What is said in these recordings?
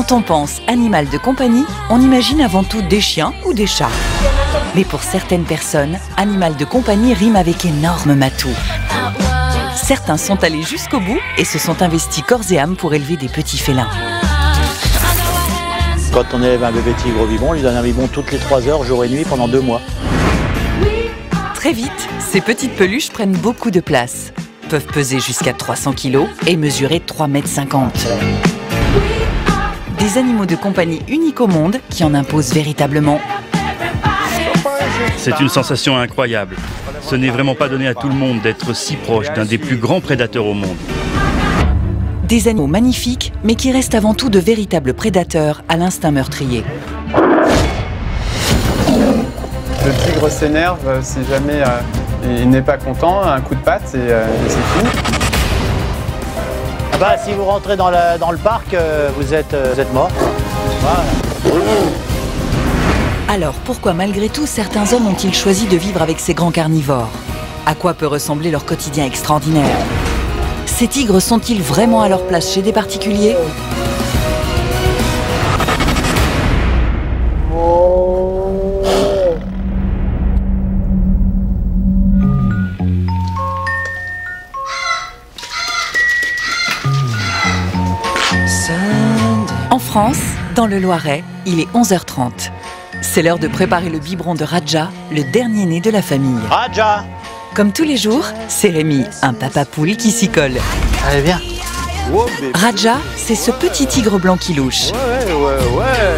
Quand on pense animal de compagnie, on imagine avant tout des chiens ou des chats. Mais pour certaines personnes, animal de compagnie rime avec énorme matou. Certains sont allés jusqu'au bout et se sont investis corps et âme pour élever des petits félins. Quand on élève un bébé tigre au biberon, on lui donne un biberon toutes les 3 heures, jour et nuit, pendant 2 mois. Très vite, ces petites peluches prennent beaucoup de place, peuvent peser jusqu'à 300 kg et mesurer 3,50 m. Des animaux de compagnie uniques au monde qui en imposent véritablement. C'est une sensation incroyable. Ce n'est vraiment pas donné à tout le monde d'être si proche d'un des plus grands prédateurs au monde. Des animaux magnifiques, mais qui restent avant tout de véritables prédateurs à l'instinct meurtrier. Le tigre s'énerve si jamais il n'est pas content, un coup de patte et c'est fini. Ah bah, si vous rentrez dans le parc, vous êtes mort. Voilà. Alors pourquoi malgré tout certains hommes ont-ils choisi de vivre avec ces grands carnivores? À quoi peut ressembler leur quotidien extraordinaire? Ces tigres sont-ils vraiment à leur place chez des particuliers? En France, dans le Loiret, il est 11h30. C'est l'heure de préparer le biberon de Raja, le dernier né de la famille. Raja! Comme tous les jours, c'est Rémi, un papa poule qui s'y colle. Allez, viens. Raja, c'est ce petit tigre blanc qui louche. Ouais.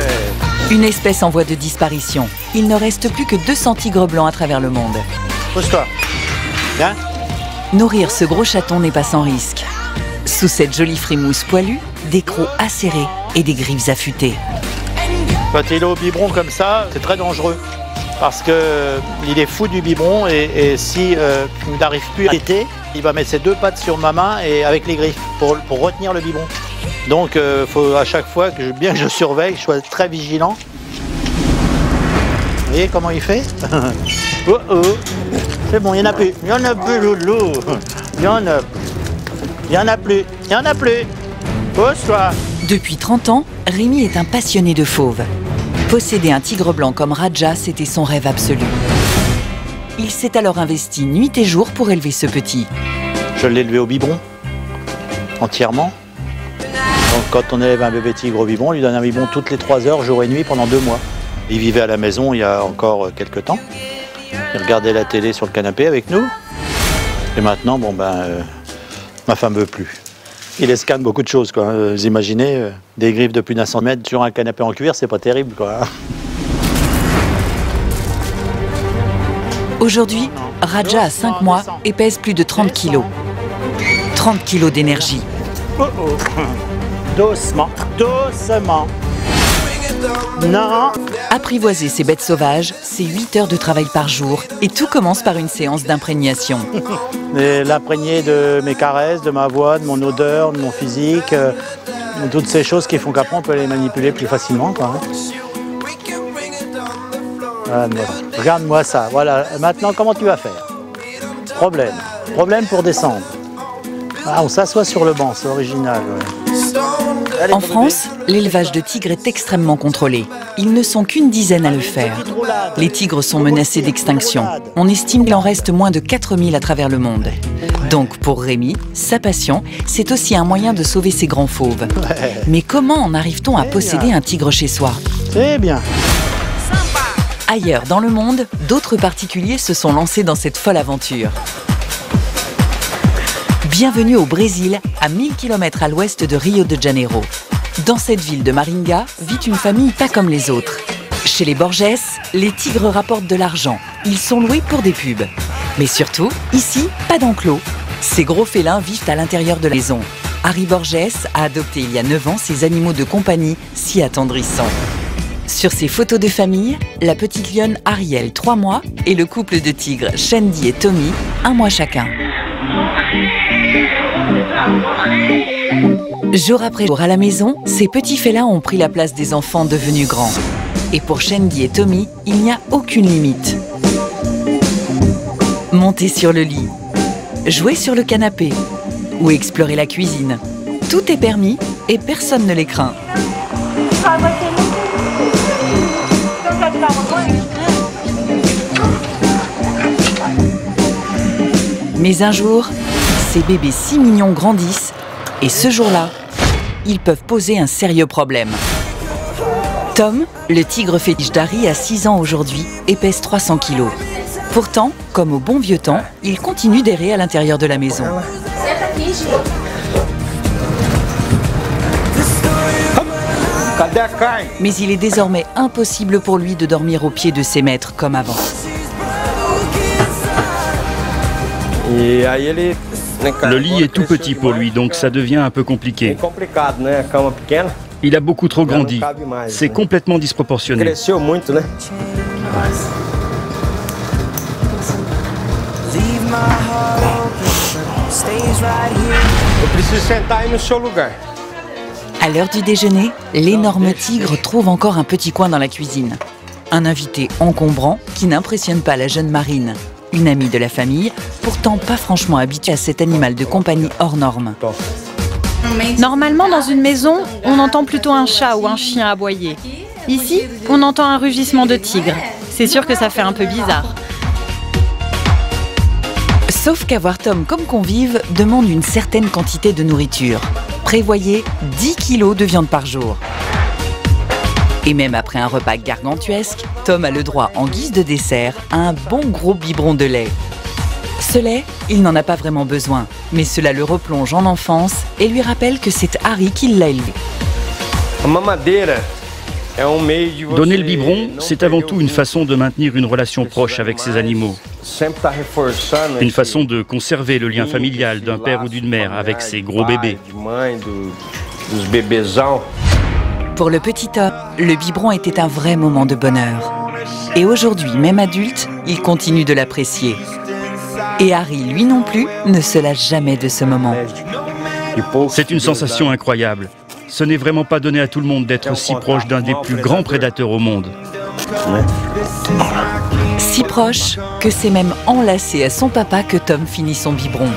Une espèce en voie de disparition. Il ne reste plus que 200 tigres blancs à travers le monde. Pose-toi. Viens. Nourrir ce gros chaton n'est pas sans risque. Sous cette jolie frimousse poilue, des crocs acérés et des griffes affûtées. Quand il est au biberon comme ça, c'est très dangereux. Parce qu'il est fou du biberon et si il n'arrive plus à téter, il va mettre ses 2 pattes sur ma main et avec les griffes pour retenir le biberon. Donc il faut à chaque fois que je surveille, que je sois très vigilant. Vous voyez comment il fait? Oh oh. C'est bon, il n'y en a plus. Il n'y en a plus, loulou. Il n'y en a plus. Pose-toi. Depuis 30 ans, Rémi est un passionné de fauves. Posséder un tigre blanc comme Raja, c'était son rêve absolu. Il s'est alors investi nuit et jour pour élever ce petit. Je l'ai élevé au biberon, entièrement. Donc quand on élève un bébé tigre au biberon, on lui donne un biberon toutes les 3 heures, jour et nuit, pendant 2 mois. Il vivait à la maison il y a encore quelques temps. Il regardait la télé sur le canapé avec nous. Et maintenant, ma femme ne veut plus. Il escanne beaucoup de choses, quoi. Vous imaginez, des griffes de plus d'1 centimètre sur un canapé en cuir, c'est pas terrible, quoi. Aujourd'hui, Raja a 5 mois et pèse plus de 30 kilos. 30 kilos d'énergie. Oh oh. Doucement, doucement. Non. Apprivoiser ces bêtes sauvages, c'est 8 heures de travail par jour. Et tout commence par une séance d'imprégnation. L'imprégner de mes caresses, de ma voix, de mon odeur, de mon physique, toutes ces choses qui font qu'après on peut les manipuler plus facilement, quoi. Regarde-moi ça. Voilà. Maintenant, comment tu vas faire? Problème pour descendre. Ah, on s'assoit sur le banc, c'est original. Ouais. Allez, en France, l'élevage de tigres est extrêmement contrôlé. Ils ne sont qu'une dizaine à le faire. Les tigres sont menacés d'extinction. On estime qu'il en reste moins de 4000 à travers le monde. Donc pour Rémi, sa passion, c'est aussi un moyen de sauver ces grands fauves. Mais comment en arrive-t-on à posséder un tigre chez soi? C'est bien. Ailleurs dans le monde, d'autres particuliers se sont lancés dans cette folle aventure. Bienvenue au Brésil, à 1000 km à l'ouest de Rio de Janeiro. Dans cette ville de Maringá, vit une famille pas comme les autres. Chez les Borges, les tigres rapportent de l'argent. Ils sont loués pour des pubs. Mais surtout, ici, pas d'enclos. Ces gros félins vivent à l'intérieur de la maison. Harry Borges a adopté il y a 9 ans ces animaux de compagnie si attendrissants. Sur ces photos de famille, la petite lionne Ariel, 3 mois, et le couple de tigres Shandy et Tommy, 1 mois chacun. Jour après jour à la maison, ces petits félins ont pris la place des enfants devenus grands. Et pour Shandy et Tommy, il n'y a aucune limite. Monter sur le lit, jouer sur le canapé ou explorer la cuisine. Tout est permis et personne ne les craint. Mais un jour, ces bébés si mignons grandissent et ce jour-là, ils peuvent poser un sérieux problème. Tom, le tigre fétiche d'Harry, a 6 ans aujourd'hui et pèse 300 kilos. Pourtant, comme au bon vieux temps, il continue d'errer à l'intérieur de la maison. Mais il est désormais impossible pour lui de dormir aux pieds de ses maîtres comme avant. Le lit est tout petit pour lui, donc ça devient un peu compliqué. Il a beaucoup trop grandi. C'est complètement disproportionné. À l'heure du déjeuner, l'énorme tigre trouve encore un petit coin dans la cuisine. Un invité encombrant qui n'impressionne pas la jeune Marine, une amie de la famille, pourtant pas franchement habituée à cet animal de compagnie hors norme. Normalement, dans une maison, on entend plutôt un chat ou un chien aboyer. Ici, on entend un rugissement de tigre. C'est sûr que ça fait un peu bizarre. Sauf qu'avoir Tom comme convive demande une certaine quantité de nourriture. Prévoyez 10 kilos de viande par jour. Et même après un repas gargantuesque, Tom a le droit en guise de dessert à un bon gros biberon de lait. Ce lait, il n'en a pas vraiment besoin, mais cela le replonge en enfance et lui rappelle que c'est Harry qui l'a élevé. Donner le biberon, c'est avant tout une façon de maintenir une relation proche avec ses animaux. Une façon de conserver le lien familial d'un père ou d'une mère avec ses gros bébés. Pour le petit Tom, le biberon était un vrai moment de bonheur. Et aujourd'hui, même adulte, il continue de l'apprécier. Et Harry, lui non plus, ne se lâche jamais de ce moment. C'est une sensation incroyable. Ce n'est vraiment pas donné à tout le monde d'être si proche d'un des plus grands prédateurs au monde. Si proche que c'est même enlacé à son papa que Tom finit son biberon.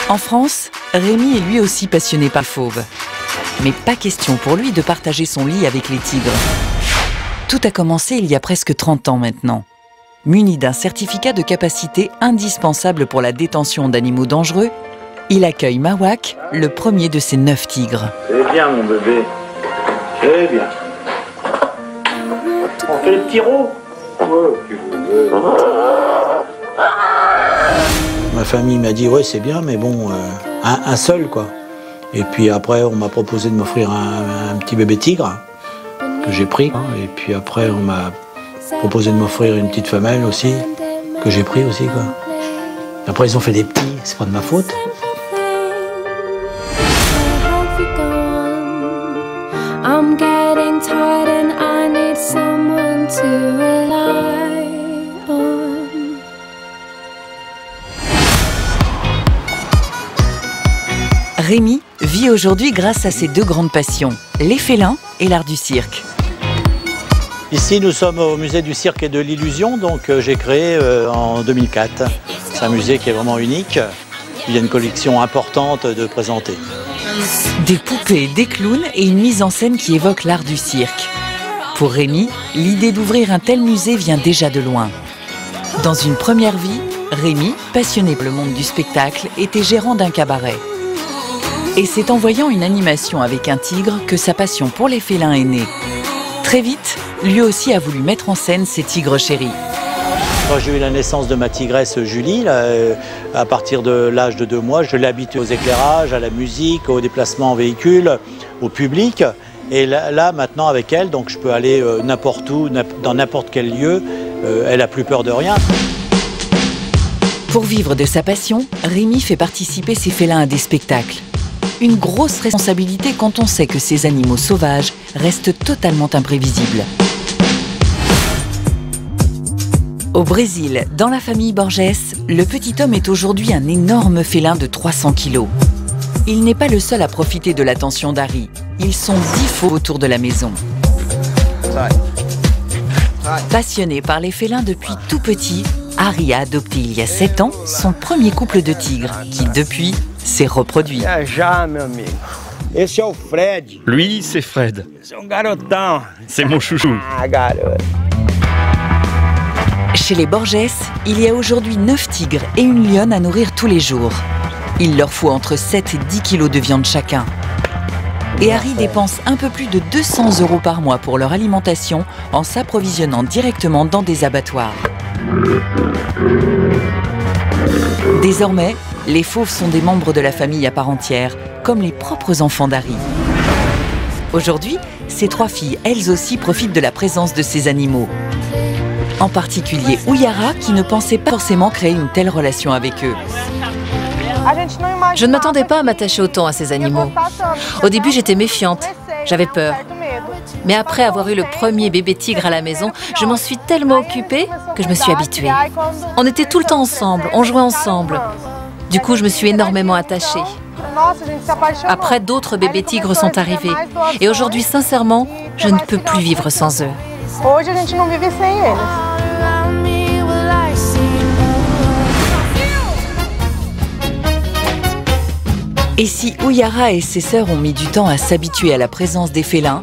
En France, Rémi est lui aussi passionné par fauves. Mais pas question pour lui de partager son lit avec les tigres. Tout a commencé il y a presque 30 ans maintenant. Muni d'un certificat de capacité indispensable pour la détention d'animaux dangereux, il accueille Mawak, le premier de ses 9 tigres. C'est bien mon bébé, c'est bien. On fait le petit rot. Ma famille m'a dit ouais c'est bien mais bon, un seul quoi. Et puis après on m'a proposé de m'offrir un petit bébé tigre que j'ai pris. Et puis après on m'a proposé de m'offrir une petite femelle aussi, que j'ai pris aussi quoi. Après ils ont fait des petits, c'est pas de ma faute. Rémi vit aujourd'hui grâce à ses 2 grandes passions, les félins et l'art du cirque. Ici, nous sommes au musée du cirque et de l'illusion, donc j'ai créé en 2004. C'est un musée qui est vraiment unique. Il y a une collection importante de présenter. Des poupées, des clowns et une mise en scène qui évoque l'art du cirque. Pour Rémi, l'idée d'ouvrir un tel musée vient déjà de loin. Dans une première vie, Rémi, passionné par le monde du spectacle, était gérant d'un cabaret. Et c'est en voyant une animation avec un tigre que sa passion pour les félins est née. Très vite, lui aussi a voulu mettre en scène ses tigres chéris. Quand j'ai eu la naissance de ma tigresse Julie, là, à partir de l'âge de 2 mois, je l'ai habituée aux éclairages, à la musique, aux déplacements en véhicule, au public. Et là maintenant avec elle, donc je peux aller n'importe où, dans n'importe quel lieu, elle n'a plus peur de rien. Pour vivre de sa passion, Rémi fait participer ses félins à des spectacles. Une grosse responsabilité quand on sait que ces animaux sauvages restent totalement imprévisibles. Au Brésil, dans la famille Borges, le petit homme est aujourd'hui un énorme félin de 300 kilos. Il n'est pas le seul à profiter de l'attention d'Harry. Ils sont 10 faux autour de la maison. Passionné par les félins depuis tout petit, Harry a adopté il y a 7 ans son premier couple de tigres qui, depuis, s'est reproduit. Lui, c'est Fred. C'est mon chouchou. Chez les Borges, il y a aujourd'hui 9 tigres et une lionne à nourrir tous les jours. Il leur faut entre 7 et 10 kilos de viande chacun. Et Harry dépense un peu plus de 200 € par mois pour leur alimentation en s'approvisionnant directement dans des abattoirs. Désormais, les fauves sont des membres de la famille à part entière, comme les propres enfants d'Harry. Aujourd'hui, ces 3 filles, elles aussi, profitent de la présence de ces animaux. En particulier Uyara, qui ne pensait pas forcément créer une telle relation avec eux. Je ne m'attendais pas à m'attacher autant à ces animaux. Au début, j'étais méfiante, j'avais peur. Mais après avoir eu le premier bébé tigre à la maison, je m'en suis tellement occupée que je me suis habituée. On était tout le temps ensemble, on jouait ensemble. Du coup, je me suis énormément attachée. Après, d'autres bébés tigres sont arrivés. Et aujourd'hui, sincèrement, je ne peux plus vivre sans eux. Et si Uyara et ses sœurs ont mis du temps à s'habituer à la présence des félins,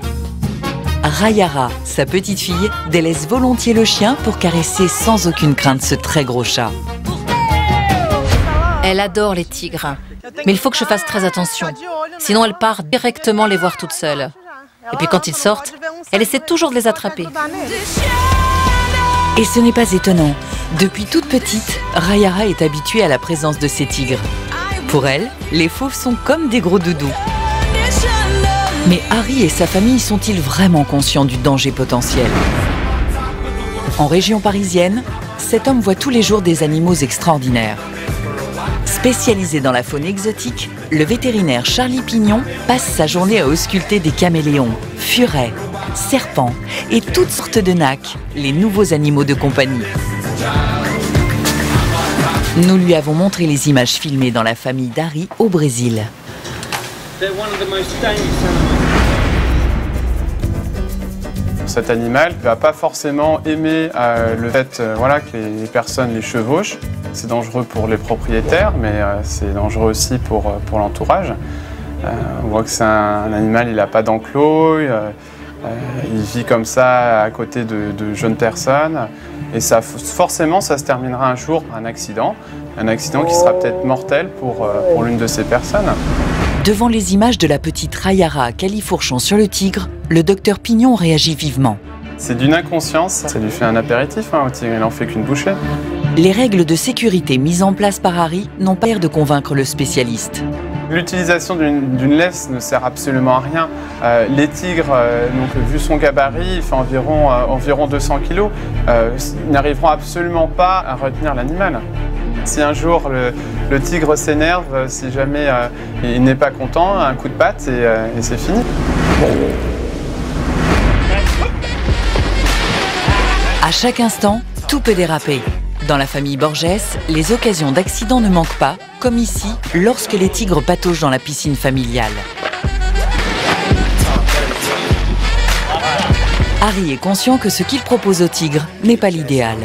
Rayara, sa petite fille, délaisse volontiers le chien pour caresser sans aucune crainte ce très gros chat. Elle adore les tigres, mais il faut que je fasse très attention. Sinon, elle part directement les voir toute seule. Et puis quand ils sortent, elle essaie toujours de les attraper. Et ce n'est pas étonnant. Depuis toute petite, Rayara est habituée à la présence de ces tigres. Pour elle, les fauves sont comme des gros doudous. Mais Harry et sa famille sont-ils vraiment conscients du danger potentiel? En région parisienne, cet homme voit tous les jours des animaux extraordinaires. Spécialisé dans la faune exotique, le vétérinaire Charlie Pignon passe sa journée à ausculter des caméléons, furets, serpents et toutes sortes de nacs, les nouveaux animaux de compagnie. Nous lui avons montré les images filmées dans la famille d'Harry au Brésil. Cet animal ne va pas forcément aimer le fait que les personnes les chevauchent. C'est dangereux pour les propriétaires, mais c'est dangereux aussi pour l'entourage. On voit que c'est un animal, il n'a pas d'enclos, il vit comme ça à côté de jeunes personnes. Et ça, forcément, ça se terminera un jour par un accident qui sera peut-être mortel pour l'une de ces personnes. Devant les images de la petite Rayara califourchant sur le tigre, le docteur Pignon réagit vivement. C'est d'une inconscience, ça lui fait un apéritif au tigre, il n'en fait qu'une bouchée. Les règles de sécurité mises en place par Harry n'ont pas l'air de convaincre le spécialiste. L'utilisation d'une laisse ne sert absolument à rien. Les tigres, vu son gabarit, il fait environ 200 kg, n'arriveront absolument pas à retenir l'animal. Si un jour le tigre s'énerve, si jamais il n'est pas content, un coup de patte et c'est fini. À chaque instant, tout peut déraper. Dans la famille Borges, les occasions d'accident ne manquent pas, comme ici, lorsque les tigres pataugent dans la piscine familiale. Harry est conscient que ce qu'il propose aux tigres n'est pas l'idéal.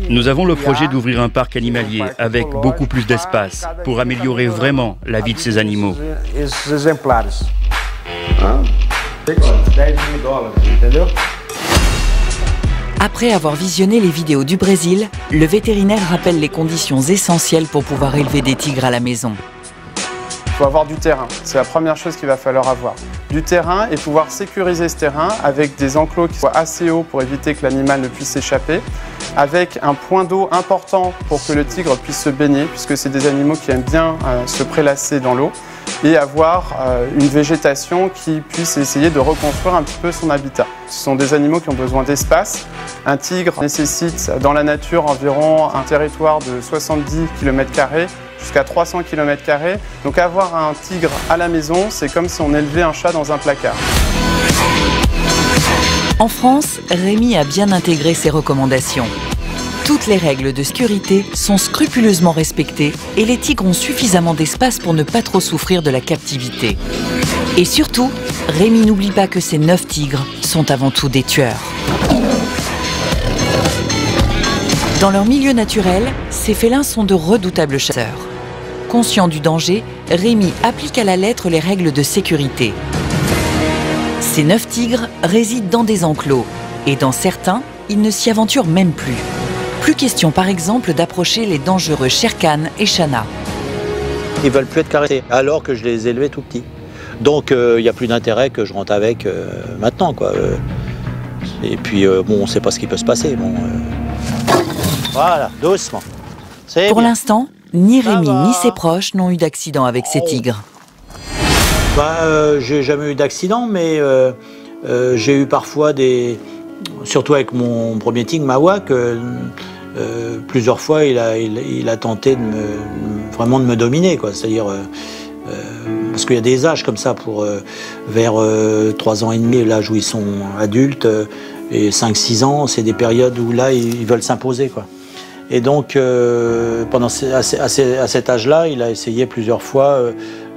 Nous avons le projet d'ouvrir un parc animalier avec beaucoup plus d'espace pour améliorer vraiment la vie de ces animaux. Après avoir visionné les vidéos du Brésil, le vétérinaire rappelle les conditions essentielles pour pouvoir élever des tigres à la maison. Il faut avoir du terrain, c'est la première chose qu'il va falloir avoir. Du terrain et pouvoir sécuriser ce terrain avec des enclos qui soient assez hauts pour éviter que l'animal ne puisse s'échapper, avec un point d'eau important pour que le tigre puisse se baigner, puisque c'est des animaux qui aiment bien se prélasser dans l'eau, et avoir une végétation qui puisse essayer de reconstruire un petit peu son habitat. Ce sont des animaux qui ont besoin d'espace. Un tigre nécessite dans la nature environ un territoire de 70 km² jusqu'à 300 km². Donc avoir un tigre à la maison, c'est comme si on élevait un chat dans un placard. En France, Rémi a bien intégré ses recommandations. Toutes les règles de sécurité sont scrupuleusement respectées et les tigres ont suffisamment d'espace pour ne pas trop souffrir de la captivité. Et surtout, Rémi n'oublie pas que ces 9 tigres sont avant tout des tueurs. Dans leur milieu naturel, ces félins sont de redoutables chasseurs. Conscient du danger, Rémi applique à la lettre les règles de sécurité. Ces 9 tigres résident dans des enclos et dans certains, ils ne s'y aventurent même plus. Plus question par exemple d'approcher les dangereux Shere Khan et Shanna. Ils ne veulent plus être caressés alors que je les ai élevés tout petits. Donc il n'y a plus d'intérêt que je rentre avec maintenant, quoi. Et puis bon, on ne sait pas ce qui peut se passer. Bon, voilà, doucement. Pour l'instant, ni Rémi ni ses proches n'ont eu d'accident avec ces tigres. J'ai jamais eu d'accident, mais j'ai eu parfois surtout avec mon premier tigre, Mawak, plusieurs fois il a tenté vraiment de me dominer, quoi. C'est-à-dire, parce qu'il y a des âges comme ça, vers 3 ans et demi, l'âge où ils sont adultes, et 5-6 ans, c'est des périodes où là, ils veulent s'imposer, quoi. Et donc, à cet âge-là, il a essayé plusieurs fois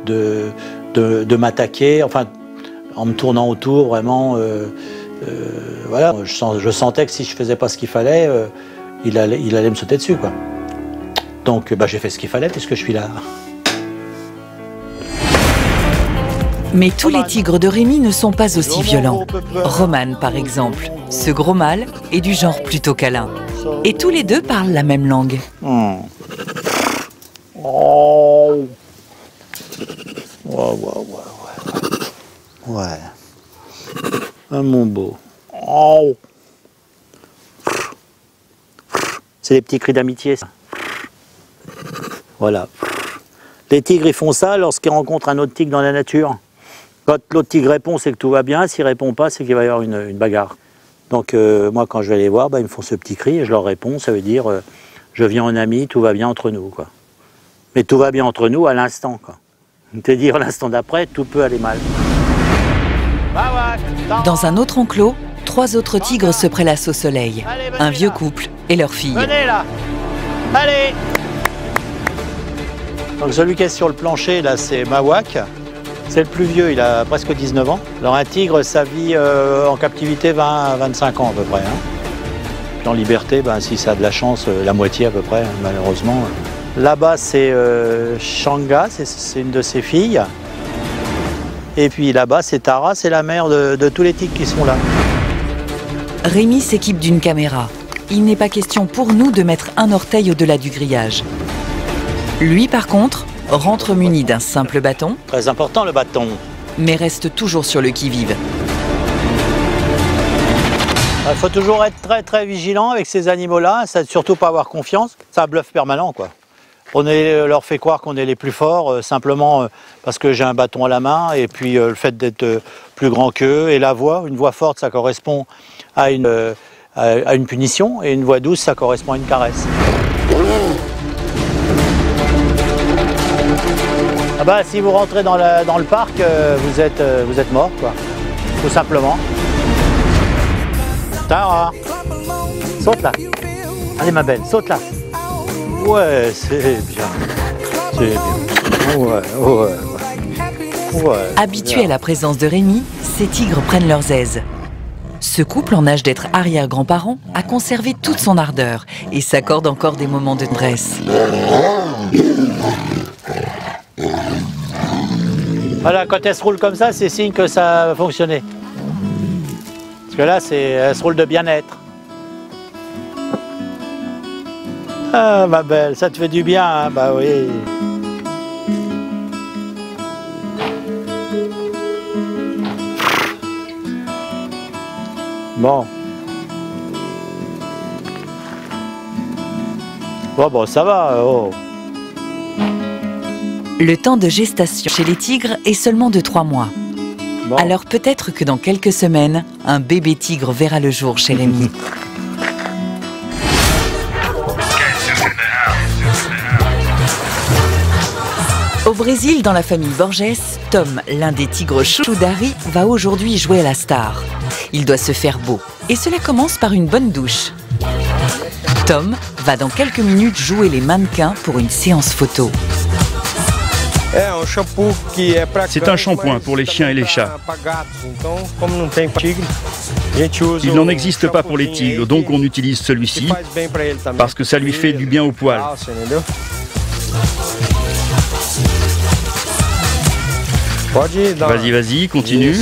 de m'attaquer, enfin, en me tournant autour, vraiment. Voilà, je sentais que si je faisais pas ce qu'il fallait, il allait me sauter dessus, quoi. Donc, j'ai fait ce qu'il fallait puisque je suis là. Mais tous les tigres de Rémi ne sont pas aussi violents. Roman, par exemple, ce gros mâle est du genre plutôt câlin. Et tous les deux parlent la même langue. Oh. Ouais. Ah, mon beau. Oh. C'est des petits cris d'amitié, ça. Voilà. Les tigres, ils font ça lorsqu'ils rencontrent un autre tigre dans la nature. Quand l'autre tigre répond, c'est que tout va bien. S'il ne répond pas, c'est qu'il va y avoir une bagarre. Donc moi, quand je vais les voir, ils me font ce petit cri et je leur réponds. Ça veut dire, je viens en ami, tout va bien entre nous, quoi. Mais tout va bien entre nous à l'instant, quoi. C'est-à-dire, l'instant d'après, tout peut aller mal. Dans un autre enclos, 3 autres tigres se prélassent au soleil. Un vieux couple et leur fille. Venez là. Allez. Donc celui qui est sur le plancher, là, c'est Mawak. C'est le plus vieux, il a presque 19 ans. Alors un tigre, ça vit en captivité 20 à 25 ans à peu près. Hein. Puis en liberté, si ça a de la chance, la moitié à peu près, malheureusement. Là-bas, c'est Shanga, c'est une de ses filles. Et puis là-bas, c'est Tara, c'est la mère de tous les tigres qui sont là. Rémi s'équipe d'une caméra. Il n'est pas question pour nous de mettre un orteil au-delà du grillage. Lui, par contre, rentre muni d'un simple bâton. Très important, le bâton. Mais reste toujours sur le qui-vive. Il faut toujours être très très vigilant avec ces animaux-là, surtout pas avoir confiance. C'est un bluff permanent, quoi. On leur fait croire qu'on est les plus forts, simplement parce que j'ai un bâton à la main, et puis le fait d'être plus grand qu'eux, et la voix, une voix forte, ça correspond à une punition, et une voix douce, ça correspond à une caresse. Si vous rentrez dans le parc, vous êtes mort, quoi. Tout simplement. Tara, saute là. Allez ma belle, saute là. Ouais, c'est bien. C'est bien. Ouais. Habitués à la présence de Rémi, ces tigres prennent leurs aises. Ce couple, en âge d'être arrière-grands-parents, a conservé toute son ardeur et s'accorde encore des moments de tendresse. Voilà, quand elle se roule comme ça, c'est signe que ça va fonctionner. Parce que là, elle se roule de bien-être. Ah, ma belle, ça te fait du bien, hein? Bah oui. Bon. Bon, ça va. Oh. Le temps de gestation chez les tigres est seulement de 3 mois. Bon. Alors peut-être que dans quelques semaines, un bébé tigre verra le jour chez Rémi. Au Brésil, dans la famille Borges, Tom, l'un des tigres chouchous d'Harry, va aujourd'hui jouer à la star. Il doit se faire beau, et cela commence par une bonne douche. Tom va dans quelques minutes jouer les mannequins pour une séance photo. C'est un shampoing pour les chiens et les chats. Il n'en existe pas pour les tigres, donc on utilise celui-ci parce que ça lui fait du bien au poil. Vas-y, vas-y, continue.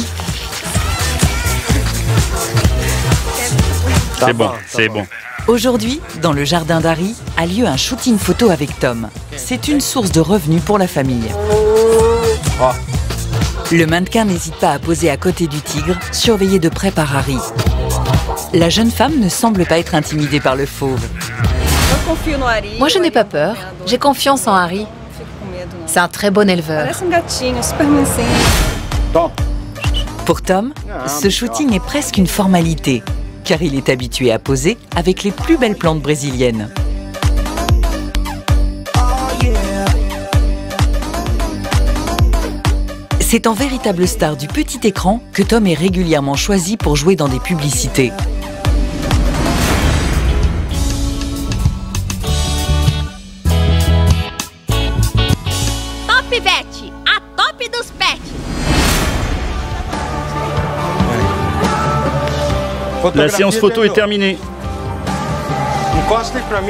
C'est bon, c'est bon. Aujourd'hui, dans le jardin d'Harry, a lieu un shooting photo avec Tom. C'est une source de revenus pour la famille. Le mannequin n'hésite pas à poser à côté du tigre, surveillé de près par Harry. La jeune femme ne semble pas être intimidée par le fauve. Moi, je n'ai pas peur. J'ai confiance en Harry. C'est un très bon éleveur. Pour Tom, ce shooting est presque une formalité, car il est habitué à poser avec les plus belles plantes brésiliennes. C'est en véritable star du petit écran que Tom est régulièrement choisi pour jouer dans des publicités. Top Vet, a top dos pets. La séance photo est terminée.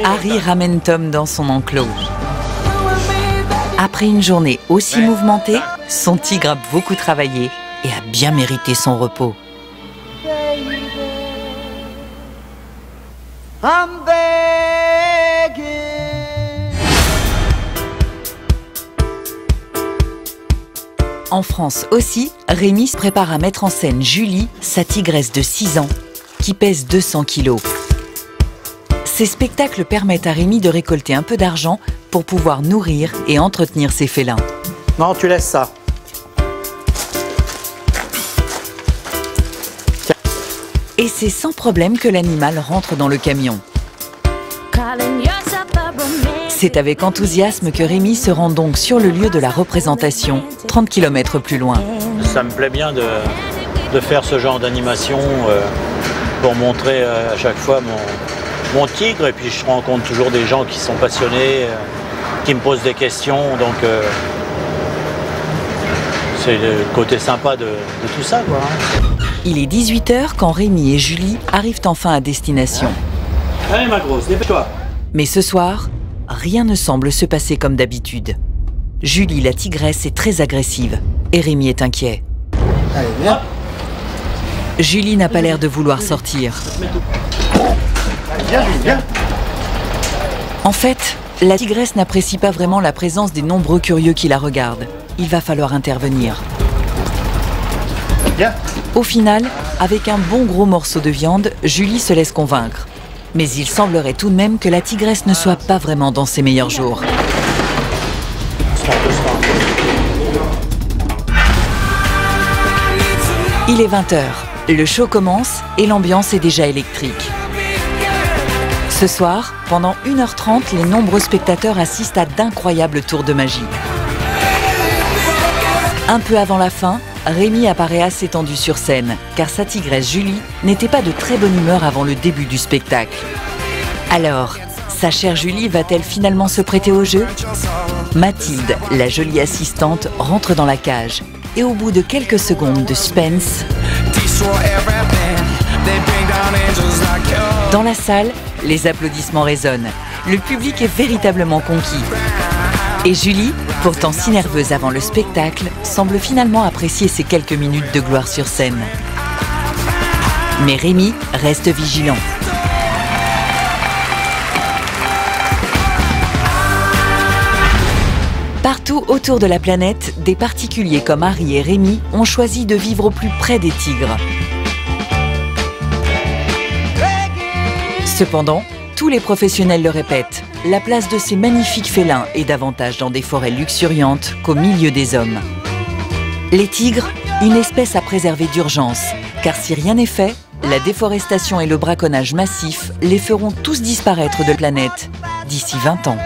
Harry ramène Tom dans son enclos. Après une journée aussi mouvementée, son tigre a beaucoup travaillé et a bien mérité son repos. En France aussi, Rémi se prépare à mettre en scène Julie, sa tigresse de 6 ans, qui pèse 200 kilos. Ces spectacles permettent à Rémi de récolter un peu d'argent pour pouvoir nourrir et entretenir ses félins. Non, tu laisses ça. Et c'est sans problème que l'animal rentre dans le camion. C'est avec enthousiasme que Rémi se rend donc sur le lieu de la représentation, 30 km plus loin. Ça me plaît bien de faire ce genre d'animation pour montrer à chaque fois mon tigre. Et puis je rencontre toujours des gens qui sont passionnés, qui me posent des questions. Donc c'est le côté sympa de tout ça, quoi. Il est 18 h quand Rémi et Julie arrivent enfin à destination. Allez ma grosse, dépêche-toi. Mais ce soir, rien ne semble se passer comme d'habitude. Julie, la tigresse, est très agressive et Rémi est inquiet. Allez, viens. Julie n'a pas l'air de vouloir sortir. Allez, viens, Julie, viens. En fait, la tigresse n'apprécie pas vraiment la présence des nombreux curieux qui la regardent. Il va falloir intervenir. Viens. Au final, avec un bon gros morceau de viande, Julie se laisse convaincre. Mais il semblerait tout de même que la tigresse ne soit pas vraiment dans ses meilleurs jours. Il est 20 h. Le show commence et l'ambiance est déjà électrique. Ce soir, pendant 1h30, les nombreux spectateurs assistent à d'incroyables tours de magie. Un peu avant la fin, Rémi apparaît assez tendu sur scène, car sa tigresse Julie n'était pas de très bonne humeur avant le début du spectacle. Alors, sa chère Julie va-t-elle finalement se prêter au jeu? Mathilde, la jolie assistante, rentre dans la cage. Et au bout de quelques secondes de suspense, dans la salle, les applaudissements résonnent. Le public est véritablement conquis. Et Julie, pourtant si nerveuse avant le spectacle, semble finalement apprécier ces quelques minutes de gloire sur scène. Mais Rémi reste vigilant. Partout autour de la planète, des particuliers comme Harry et Rémi ont choisi de vivre au plus près des tigres. Cependant, tous les professionnels le répètent, la place de ces magnifiques félins est davantage dans des forêts luxuriantes qu'au milieu des hommes. Les tigres, une espèce à préserver d'urgence, car si rien n'est fait, la déforestation et le braconnage massif les feront tous disparaître de la planète d'ici 20 ans.